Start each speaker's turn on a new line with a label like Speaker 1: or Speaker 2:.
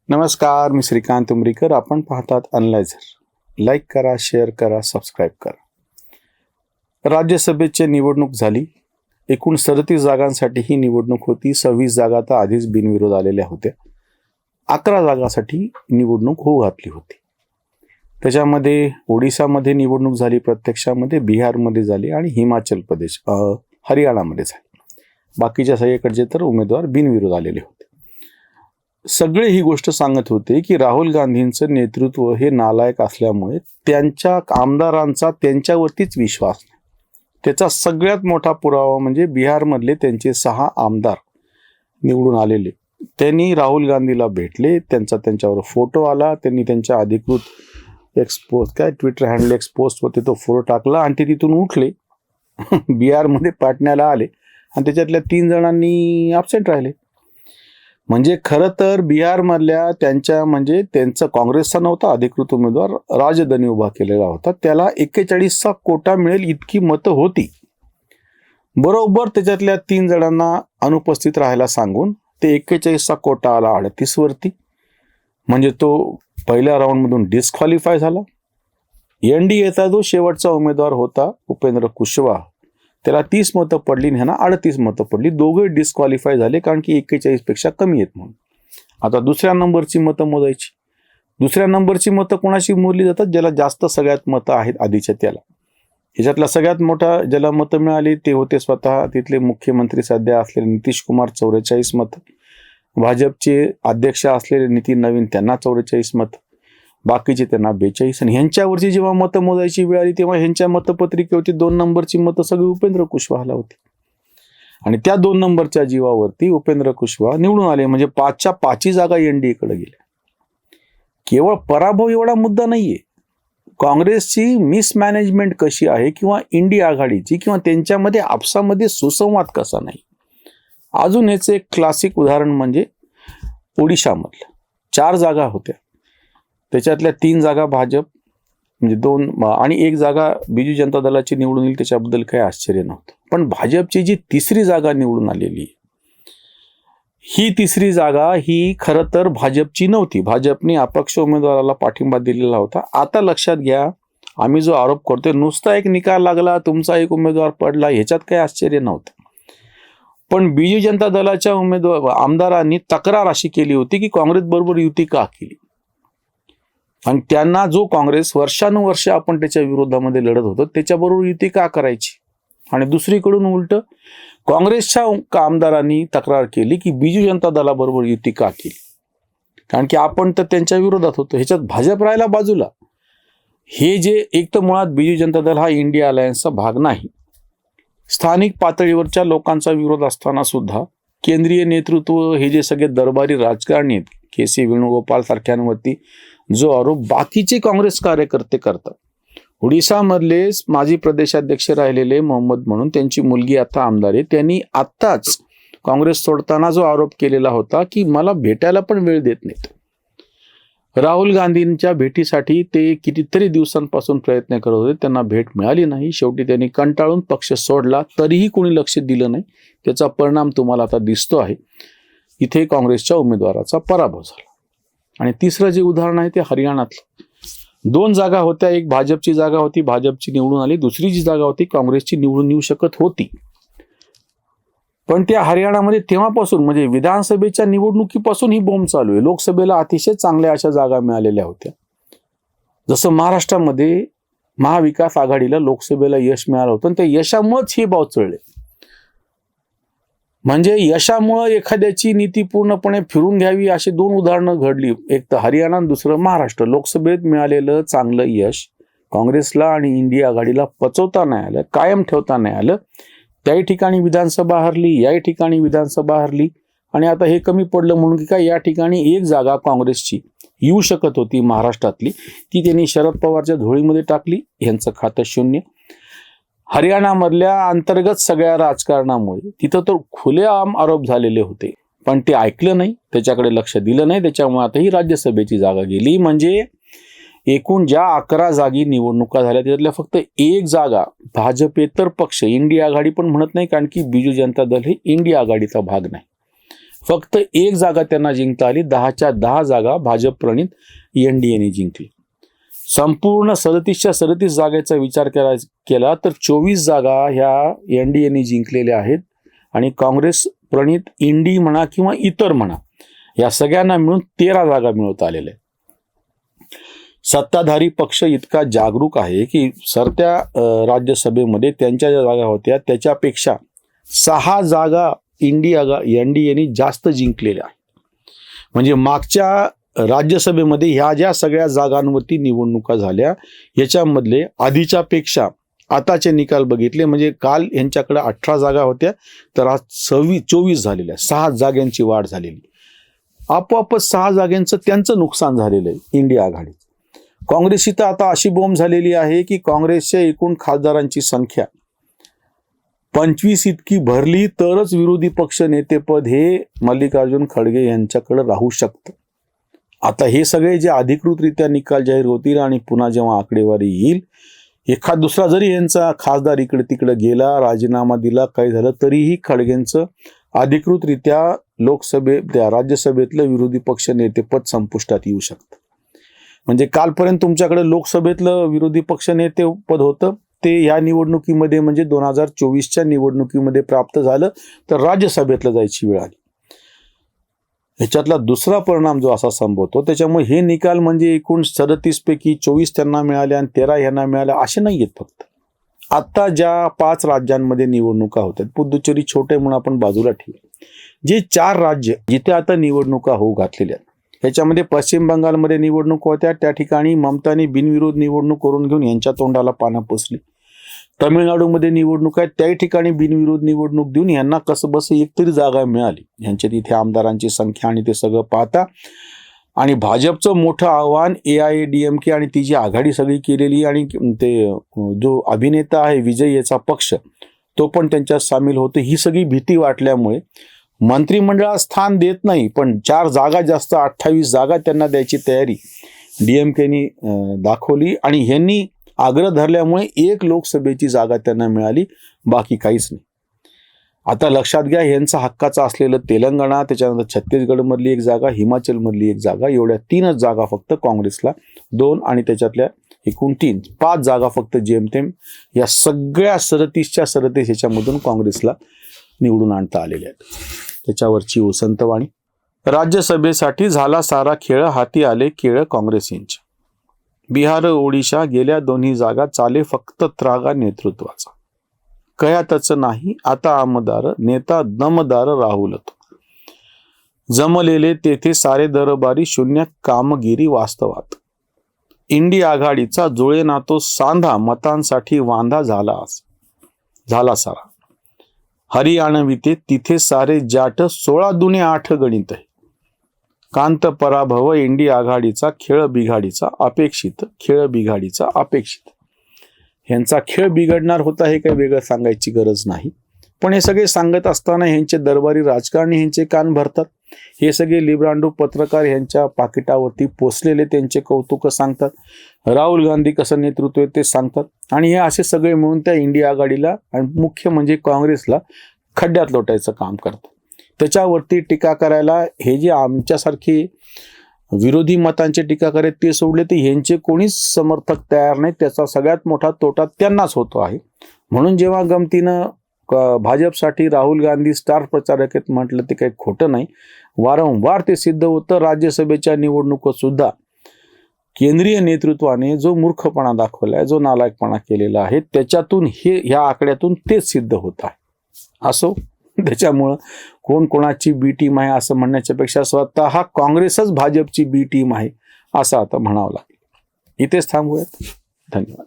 Speaker 1: नमस्कार, मी श्रीकांत उमरीकर. आपण पाहतात अनलायझर. लाईक करा, शेअर करा, सबस्क्राईब करा. राज्यसभेची निवडणूक झाली. एकूण 37 जागांसाठी ही निवडणूक होती. 26 जागा तर आधीच बिनविरोध आलेल्या होत्या. 11 जागांसाठी निवडणूक होऊ घातली होती. त्याच्यामध्ये ओडिसामध्ये निवडणूक झाली, प्रत्यक्षामध्ये बिहारमध्ये झाली आणि हिमाचल प्रदेश हरियाणामध्ये झाली. बाकीच्या सगळीकडचे तर उमेदवार बिनविरोध आलेले होते. सगळे ही गोष्ट सांगत होते की राहुल गांधींचं नेतृत्व हे नालायक असल्यामुळे त्यांच्या आमदारांचा त्यांच्यावरतीच विश्वास नाही. त्याचा सगळ्यात मोठा पुरावा म्हणजे बिहारमधले त्यांचे 6 आमदार निवडून आलेले. त्यांनी राहुल गांधीला भेटले, त्यांच्यावर फोटो आला, त्यांनी त्यांच्या अधिकृत ट्विटर हँडल एक्सपोस्टवरती तो फोटो टाकला आणि ते तिथून उठले. बिहारमध्ये पाटण्याला आले आणि त्याच्यातल्या 3 जणांनी ॲब्सेंट राहिले. म्हणजे खरं तर बिहारमधल्या त्यांचा काँग्रेसचा नव्हता अधिकृत उमेदवार, राजदनी उभा केलेला होता. त्याला 41चा कोटा मिळेल इतकी मतं होती. बरोबर त्याच्यातल्या 3 जणांना अनुपस्थित राहायला सांगून ते 41चा कोटा आला 38 वरती. म्हणजे तो पहिल्या राऊंडमधून डिस्क्वालिफाय झाला. NDAचा जो शेवटचा उमेदवार होता उपेंद्र कुशवाहा, त्याला 30 मतं पडली आणि ह्यांना 38 मतं पडली. दोघे डिस्क्वालिफाय झाले कारण की 41 पेक्षा कमी आहेत म्हणून. आता दुसऱ्या नंबरची मतं मोजायची. दुसऱ्या नंबरची मतं कोणाशी मोजली जातात? ज्याला जास्त सगळ्यात मतं आहेत आधीच्या त्याला. ह्याच्यातला सगळ्यात मोठा ज्याला मतं मिळाली ते होते स्वतः तिथले मुख्यमंत्री सध्या असलेले नितीश कुमार, 44 मतं. भाजपचे अध्यक्ष असलेले नितीन नवीन, त्यांना 44 मतं. बाकीचे त्यांना 42. आणि ह्यांच्यावरची जेव्हा मतं मोजायची वेळ आली तेव्हा ह्यांच्या मतपत्रिकेवरती 2 नंबरची मतं सगळी उपेंद्र कुशवाहाला होती. आणि त्या 2 नंबरच्या जीवावरती उपेंद्र कुशवाहा निवडून आले. म्हणजे 5च्या 5 जागा NDAकडे गेल्या. केवळ पराभव एवढा मुद्दा नाहीये. काँग्रेसची मिसमॅनेजमेंट कशी आहे किंवा इंडिया आघाडीची किंवा त्यांच्यामध्ये आपसामध्ये सुसंवाद कसा नाही. अजून याचं एक क्लासिक उदाहरण म्हणजे ओडिशामधलं. 4 जागा होत्या. त्याच्यातल्या 3 जागा भाजप म्हणजे 2 आणि 1 जागा बिजू जनता दलाची निवडून येईल, त्याच्याबद्दल काही आश्चर्य नव्हतं. पण भाजपची जी 3री जागा निवडून आलेली, ही 3री जागा ही खरं तर भाजपची नव्हती. भाजपने अपक्ष उमेदवाराला पाठिंबा दिलेला होता. आता लक्षात घ्या, आम्ही जो आरोप करतोय नुसता एक निकाल लागला, तुमचा एक उमेदवार पडला, ह्याच्यात काही आश्चर्य नव्हतं. पण बिजू जनता दलाच्या आमदारांनी तक्रार अशी केली होती की काँग्रेस बरोबर युती का केली. आणि त्यांना जो काँग्रेस वर्षानुवर्ष आपण त्याच्या विरोधामध्ये लढत होतो त्याच्याबरोबर युती का करायची. आणि दुसरीकडून उलट काँग्रेसच्या आमदारांनी तक्रार केली की बिजू जनता दलाबरोबर युती का केली, कारण की आपण तर त्यांच्या विरोधात होतो. ह्याच्यात भाजप राहिला बाजूला. हे जे एक तर मुळात बिजू जनता दल हा इंडिया अलायन्सचा भाग नाही. स्थानिक पातळीवरच्या लोकांचा विरोध असताना सुद्धा केंद्रीय नेतृत्व हे जे सगळे दरबारी राजकारणी आहेत, KC वेणुगोपाल सारख्यांवरती जो आरोप बाकीचे काँग्रेस कार्यकर्ते करतात. ओडिसामधले माजी प्रदेशाध्यक्ष राहिलेले मोहम्मद म्हणून त्यांची मुलगी आता आमदार आहे, त्यांनी आत्ताच काँग्रेस सोडताना जो आरोप केलेला होता की मला भेटायला पण वेळ देत नाहीत. राहुल गांधींच्या भेटीसाठी ते कितीतरी दिवसांपासून प्रयत्न करत होते, त्यांना भेट मिळाली नाही. शेवटी त्यांनी कंटाळून पक्ष सोडला, तरीही कोणी लक्ष दिलं नाही. त्याचा परिणाम तुम्हाला आता दिसतो आहे. इथे काँग्रेसच्या उमेदवाराचा पराभव झाला. आणि तिसरं जे उदाहरण आहे ते हरियाणातलं. 2 जागा होत्या. एक भाजपची जागा होती, भाजपची निवडून आली. दुसरी जी जागा होती काँग्रेसची निवडून येऊ शकत होती. पण त्या हरियाणामध्ये तेव्हापासून म्हणजे विधानसभेच्या निवडणुकीपासून ही बोंब चालू आहे. लोकसभेला अतिशय चांगल्या अशा जागा मिळालेल्या होत्या. जसं महाराष्ट्रामध्ये महाविकास आघाडीला लोकसभेला यश मिळालं होतं, त्या यशामुळेच हे भाव चढले. म्हणजे यशामुळं एखाद्याची नीती पूर्णपणे फिरून घ्यावी अशी 2 उदाहरणं घडली. एक तर हरियाणा आणि दुसरं महाराष्ट्र. लोकसभेत मिळालेलं चांगलं यश काँग्रेसला आणि इंडिया आघाडीला पचवता नाही आलं, कायम ठेवता नाही आलं. त्याही ठिकाणी विधानसभा हरली, याही ठिकाणी विधानसभा हरली. आणि आता हे कमी पडलं म्हणून की काय, या ठिकाणी 1 जागा काँग्रेसची येऊ शकत होती महाराष्ट्रातली, ती त्यांनी शरद पवारच्या झोळीमध्ये टाकली. यांचं खातं शून्य. हरियाणामधल्या अंतर्गत सगळ्या राजकारणामुळे तिथं तर खुलेआम आरोप झालेले होते, पण ते ऐकलं नाही, त्याच्याकडे लक्ष दिलं नाही. त्याच्यामुळे आता ही राज्यसभेची जागा गेली. म्हणजे एकूण ज्या 11 जागी निवडणुका झाल्या त्यातल्या फक्त 1 जागा भाजपेतर पक्ष, इंडिया आघाडी पण म्हणत नाही कारण की बिजू जनता दल हे इंडिया आघाडीचा भाग नाही, फक्त एक जागा त्यांना जिंकता आली. 10च्या 10 जागा भाजप प्रणित NDAने जिंकली. संपूर्ण 37च्या 37 जागेचा विचार केला तर 24 जागा ह्या NDAने जिंकलेल्या आहेत आणि काँग्रेस प्रणित इंडी म्हणा किंवा इतर म्हणा या सगळ्यांना मिळून 13 जागा मिळवता आलेल्या आहेत. सत्ताधारी पक्ष इतका जागरूक आहे की सरत्या राज्यसभेमध्ये त्यांच्या ज्या जागा होत्या त्याच्यापेक्षा 6 जागा NDAने जास्त जिंकलेल्या आहेत. म्हणजे मागच्या राज्यसभेमध्ये ह्या ज्या सगळ्या जागांवरती निवडणुका झाल्या याच्यामधले आधीच्या पेक्षा आताचे निकाल बघितले म्हणजे काल यांच्याकडे 18 जागा होत्या तर आज 24 झालेल्या, 6 जागांची वाढ झालेली. आपोआपच 6 जागांचं त्यांचं नुकसान झालेलं आहे इंडिया आघाडी. काँग्रेसची तर आता अशी बोंब झालेली आहे की काँग्रेसच्या एकूण खासदारांची संख्या 25 इतकी भरली तरच विरोधी पक्ष नेतेपद हे मल्लिकार्जुन खडगे यांच्याकडे राहू शकतं. आता हे सगळे जे अधिकृतरित्या निकाल जाहीर होतील आणि पुन्हा जेव्हा आकडेवारी येईल, एखाद दुसरा जरी यांचा खासदार इकडे तिकडे गेला, राजीनामा दिला, काही झालं तरीही खडगेंचं अधिकृतरित्या राज्यसभेतलं विरोधी पक्ष नेतेपद संपुष्टात येऊ शकतं. म्हणजे कालपर्यंत तुमच्याकडे लोकसभेतलं विरोधी पक्ष नेतेपद होतं ते या निवडणुकीमध्ये म्हणजे 2024च्या निवडणुकीमध्ये प्राप्त झालं तर राज्यसभेतलं जायची वेळ आली. ह्याच्यातला दुसरा परिणाम जो असा संभवतो त्याच्यामुळे हे निकाल म्हणजे एकूण 37 पैकी 24 त्यांना मिळाले आणि 13 यांना मिळाले असे नाही आहेत. फक्त आता ज्या 5 राज्यांमध्ये निवडणुका होतात, पुदुच्चेरी छोटे म्हणून आपण बाजूला ठेवू, जे 4 राज्य जिथे आता निवडणुका होऊ घातलेल्या ह्याच्यामध्ये पश्चिम बंगालमध्ये निवडणूक होत्या, त्या ठिकाणी ममताने बिनविरोध निवडणूक करून घेऊन यांच्या तोंडाला पानं पुसली. तमिळनाडूमध्ये निवडणूक आहे, त्याही ठिकाणी बिनविरोध निवडणूक देऊन यांना कसं बस एकतरी जागा मिळाली. यांच्या तिथे आमदारांची संख्या आणि ते सगळं पाहता आणि भाजपचं मोठं आव्हान AIADMK आणि ती जी आघाडी सगळी केलेली आणि ते जो अभिनेता आहे विजय याचा पक्ष तो पण त्यांच्यात सामील होतो. ही सगळी भीती वाटल्यामुळे मंत्रिमंडळात स्थान देत नाही पण 4 जागा जास्त 28 जागा त्यांना द्यायची तयारी DMKनी दाखवली आणि ह्यांनी आग्रह धरल्यामुळे 1 लोकसभेची जागा त्यांना मिळाली, बाकी काहीच नाही. आता लक्षात घ्या, यांचा हक्काचा असलेलं तेलंगणा, त्याच्यानंतर छत्तीसगडमधली 1 जागा, हिमाचलमधली 1 जागा, एवढ्या 3च जागा फक्त काँग्रेसला, 2 आणि त्याच्यातल्या एकूण 5 जागा फक्त जेमतेम या सगळ्या 37च्या 37 ह्याच्यामधून काँग्रेसला निवडून आणता आलेल्या आहेत. त्याच्यावरची वसंतवाणी. राज्यसभेसाठी झाला सारा खेळ, हाती आले केळ काँग्रेस यांच्या. बिहार ओडिशा गेल्या दोन्ही जागा चाले फक्त त्रागा नेतृत्वाचा. कयातच नाही आता आमदार, नेता दमदार राहुलतो. जमलेले तेथे सारे दरबारी, शून्य कामगिरी वास्तवात. इंडिया आघाडीचा जुळेना तो सांधा, मतांसाठी वांधा झाला सारा. हरियाणविते तिथे सारे जाट, 16 दुने 8 गणित आहे. कांत पराभव, इंडिया आघाडीचा खेळ बिघाडीचा अपेक्षित, खेळ बिघाडीचा अपेक्षित. ह्यांचा खेळ बिघडणार होता हे काही वेगळं सांगायची गरज नाही, पण हे सगळे सांगत असताना ह्यांचे दरबारी राजकारणी ह्यांचे कान भरतात. हे सगळे लिब्रांडू पत्रकार ह्यांच्या पाकिटावरती पोचलेले त्यांचे कौतुक सांगतात. राहुल गांधी कसं नेतृत्व आहे ते सांगतात आणि हे असे सगळे मिळून त्या इंडिया आघाडीला आणि मुख्य म्हणजे काँग्रेसला खड्ड्यात लोटायचं काम करतात. त्याच्यावरती टीका करायला हे जे आमच्यासारखे विरोधी मतांचे टीकाकार आहेत ते सोडले तर ह्यांचे कोणीच समर्थक तयार नाही. त्याचा सगळ्यात मोठा तोटा त्यांनाच होतो आहे. म्हणून जेव्हा गमतीनं भाजपसाठी राहुल गांधी स्टार प्रचारक आहेत म्हटलं ते काही खोटं नाही. वारंवार ते सिद्ध होतं. राज्यसभेच्या निवडणुकीत सुद्धा केंद्रीय नेतृत्वाने जो मूर्खपणा दाखवलाय, जो नालायकपणा केलेला आहे त्याच्यातून ह्या आकड्यातून तेच सिद्ध होत आहे. असो, त्याच्यामुळं कोण कोणाची बी टीम आहे असं म्हणण्याच्या पेक्षा स्वतः काँग्रेसच भाजपची बी टीम आहे असं आता म्हणावं लागेल. इथेच थांबूयात. धन्यवाद.